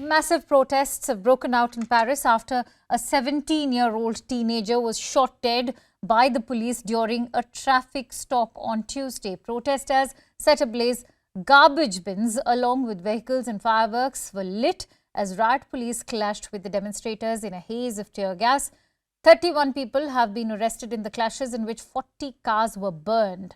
Massive protests have broken out in Paris after a 17-year-old teenager was shot dead by the police during a traffic stop on Tuesday. Protesters set ablaze garbage bins along with vehicles and fireworks were lit as riot police clashed with the demonstrators in a haze of tear gas. 31 people have been arrested in the clashes in which 40 cars were burned.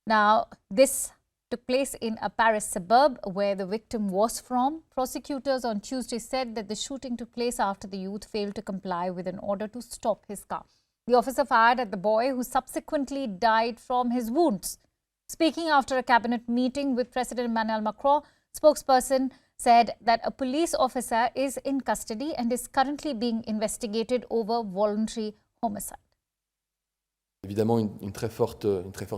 Now, this took place in a Paris suburb where the victim was from. Prosecutors on Tuesday said that the shooting took place after the youth failed to comply with an order to stop his car. The officer fired at the boy, who subsequently died from his wounds. Speaking after a cabinet meeting with President Emmanuel Macron, spokesperson said that a police officer is in custody and is currently being investigated over voluntary homicide. Évidemment, une très forte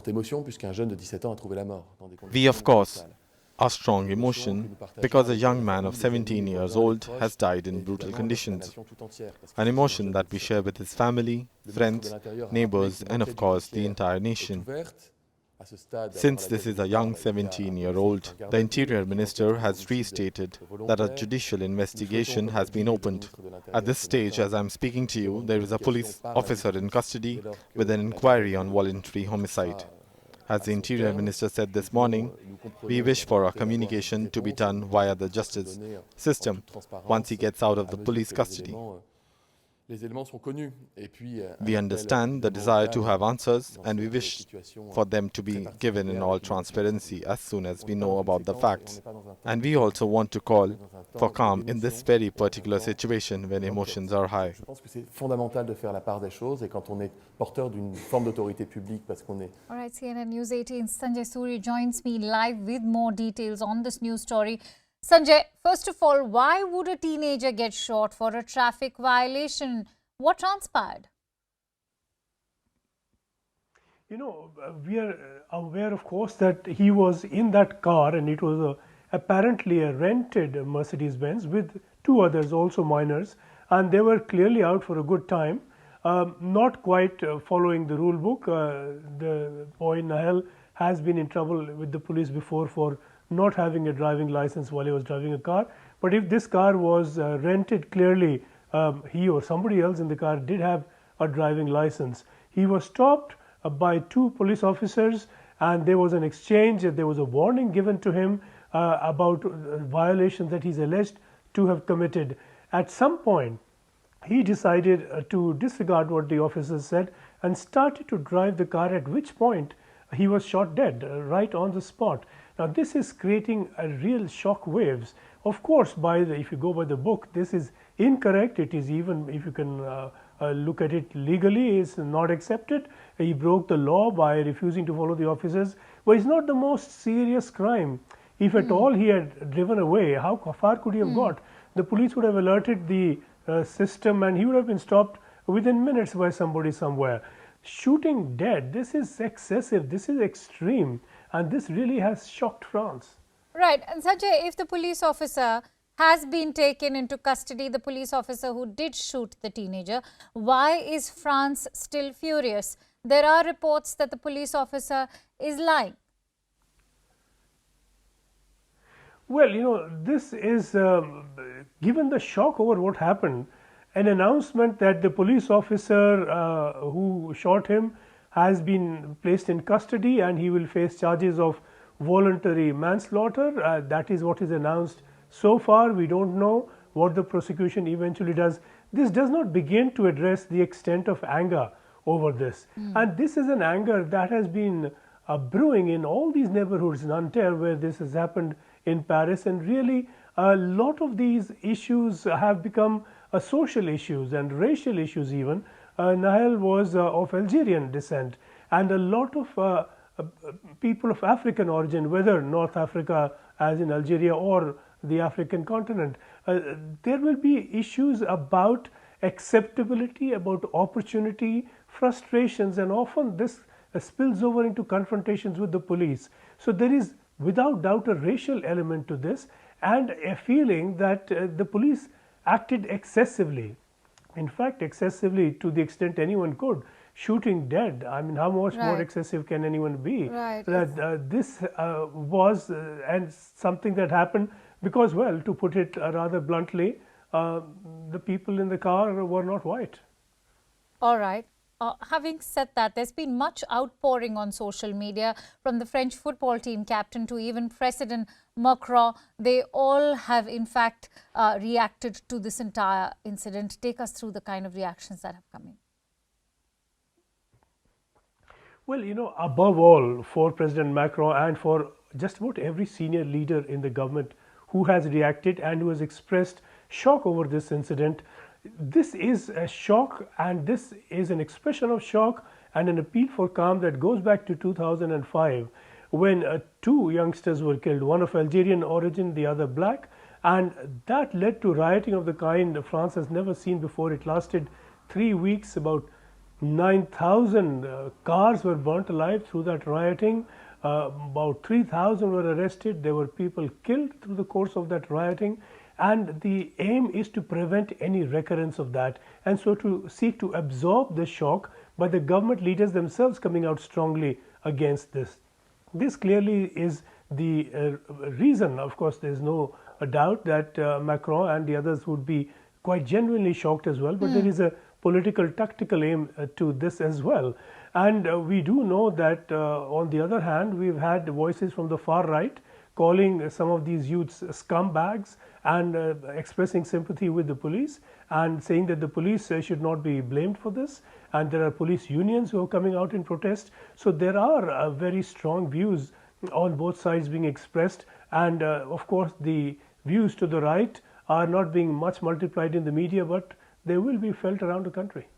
émotion puisqu'un jeune de 17 ans a trouvé la mort dans des conditions. We, of course, are strong emotion because a young man of 17 years old has died in brutal conditions. An emotion that we share with his family, friends, neighbors, and of course the entire nation. Since this is a young 17-year-old, the Interior Minister has restated that a judicial investigation has been opened. At this stage, as I am speaking to you, there is a police officer in custody with an inquiry on voluntary homicide. As the Interior Minister said this morning, we wish for a communication to be done via the justice system once he gets out of the police custody. We understand the desire to have answers and we wish for them to be given in all transparency as soon as we know about the facts. And we also want to call for calm in this very particular situation when emotions are high. Je pense que c'est fondamental de faire la part des choses et quand on est porteur d'une forme d'autorité publique parce qu'on est... All right, CNN News 18 Sanjay Suri joins me live with more details on this news story. Sanjay, first of all, why would a teenager get shot for a traffic violation? What transpired? You know, we are aware, of course, that he was in that car and it was apparently a rented Mercedes-Benz with two others, also minors, and they were clearly out for a good time, not quite following the rule book. The boy Nael has been in trouble with the police before for not having a driving license while he was driving a car. But if this car was rented, clearly he or somebody else in the car did have a driving license. He was stopped by two police officers and there was an exchange. There was a warning given to him about violations that he's alleged to have committed. At some point, he decided to disregard what the officers said and started to drive the car, at which point he was shot dead right on the spot. Now, this is creating a real shock waves. Of course, if you go by the book, this is incorrect. It is, even if you can look at it legally, is not accepted. He broke the law by refusing to follow the officers. But it's not the most serious crime. If at all he had driven away, how far could he have got? The police would have alerted the system and he would have been stopped within minutes by somebody somewhere. Shooting dead, this is excessive, this is extreme, and this really has shocked France. Right. And Sanjay, if the police officer has been taken into custody, the police officer who did shoot the teenager, why is France still furious? There are reports that the police officer is lying. Well, you know, this is, given the shock over what happened, an announcement that the police officer who shot him has been placed in custody and he will face charges of voluntary manslaughter. That is what is announced so far. We don't know what the prosecution eventually does. This does not begin to address the extent of anger over this. And this is an anger that has been brewing in all these neighborhoods, Nanterre, where this has happened, in Paris, and really a lot of these issues have become social issues and racial issues even. Nael was of Algerian descent, and a lot of people of African origin, whether North Africa as in Algeria or the African continent, there will be issues about acceptability, about opportunity, frustrations, and often this spills over into confrontations with the police. So there is without doubt a racial element to this and a feeling that the police acted excessively. In fact, excessively to the extent anyone could. shooting dead. I mean, how much more Right. excessive can anyone be? Right. So that this was and something that happened because, well, to put it rather bluntly, the people in the car were not white. All right. Having said that, there's been much outpouring on social media from the French football team captain to even President Macron. They all have, in fact, reacted to this entire incident. Take us through the kind of reactions that have come in. Well, you know, above all, for President Macron and for just about every senior leader in the government who has reacted and who has expressed shock over this incident, this is a shock, and this is an expression of shock and an appeal for calm that goes back to 2005 when two youngsters were killed, one of Algerian origin, the other black, and that led to rioting of the kind France has never seen before. It lasted 3 weeks. About 9,000 cars were burnt alive through that rioting. About 3,000 were arrested. There were people killed through the course of that rioting. And the aim is to prevent any recurrence of that, and so to seek to absorb the shock by the government leaders themselves coming out strongly against this. This clearly is the reason. Of course, there is no doubt that Macron and the others would be quite genuinely shocked as well, but there is a political tactical aim to this as well. And we do know that on the other hand, we've had voices from the far right calling some of these youths scumbags and expressing sympathy with the police and saying that the police should not be blamed for this, and there are police unions who are coming out in protest. So there are very strong views on both sides being expressed, and of course the views to the right are not being much multiplied in the media, but they will be felt around the country.